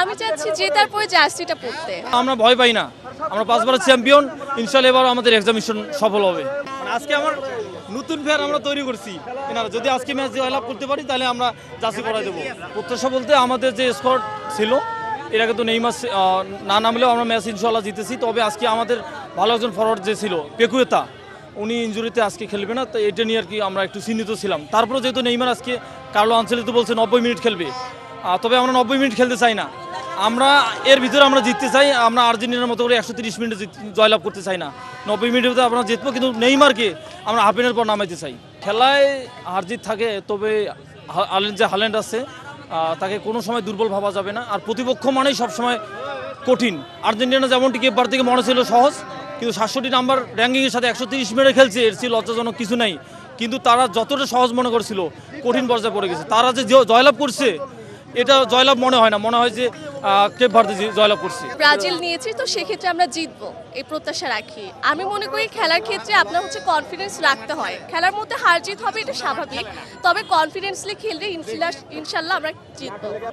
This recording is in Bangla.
আমি চাচ্ছি জেতার পরে জার্সিটা পরতে। আমরা ভয় পাই না, আমরা 5 বারের চ্যাম্পিয়ন, ইনশাআল্লাহ এবার আমাদের এক্সামিনেশন সফল হবে। মানে আজকে আমার নতুন ফেয়ার আমরা তৈরি করছি, এনারা যদি আজকে ম্যাচ জয়লাভ করতে পারি তাহলে আমরা জার্সি পরাই দেবো। প্রত্যাশা বলতে আমাদের যে স্কোয়াড ছিল এর আগে তো নেইমার না নামলেও আমরা ম্যাচ ইনশাআল্লাহ জিতেছি। তবে আজকে আমাদের ভালো একজন ফরওয়ার্ড যে ছিল পেকুয়েতা, উনি ইনজুরিতে আজকে খেলবে না, তো এটা নিয়ে আর কি আমরা একটু চিন্তিত ছিলাম। তারপরে যেহেতু নেইমার আজকে কার্লো আনচেলত্তি বলছে 90 মিনিট খেলবে, তবে আমরা 90 মিনিট খেলতে চাই না, আমরা এর ভিতরে আমরা জিততে চাই। আমরা আর্জেন্টিনার মতো করে 130 মিনিটে জয়লাভ করতে চাই না, 90 মিনিটের ভিতরে আমরা জিতবো, কিন্তু নেইমারকে আমরা হাফ এনের পর নামাইতে চাই। খেলায় হার জিত থাকে, তবে যে হাল্যান্ড আছে তাকে কোনো সময় দুর্বল ভাবা যাবে না। আর প্রতিপক্ষ মানেই সবসময় কঠিন। আর্জেন্টিনা যেমনটি কেপবার থেকে মনে ছিল সহজ, কিন্তু 67 নাম্বার র্যাঙ্কিংয়ের সাথে 130 মিনিটে খেলছে, এর চেয়ে লজ্জাজনক কিছু নাই। কিন্তু তারা যতটা সহজ মনে করছিল কঠিন পর্যায়ে পড়ে গেছে। তারা যে জয়লাভ করছে এটা জয়লাভ মনে হয় না, মনে হয় যে কেপ ভার্দে জয়লাভ করছে। ব্রাজিল নিয়েছি, তো সেক্ষেত্রে আমরা জিতবো এই প্রত্যাশা রাখি। আমি মনে করি খেলার ক্ষেত্রে আপনার কনফিডেন্স রাখতে হয়। খেলার মধ্যে হার জিত হবে, এটা স্বাভাবিক, তবে কনফিডেন্সলি খেললে ইনশাল্লাহ আমরা জিতবো।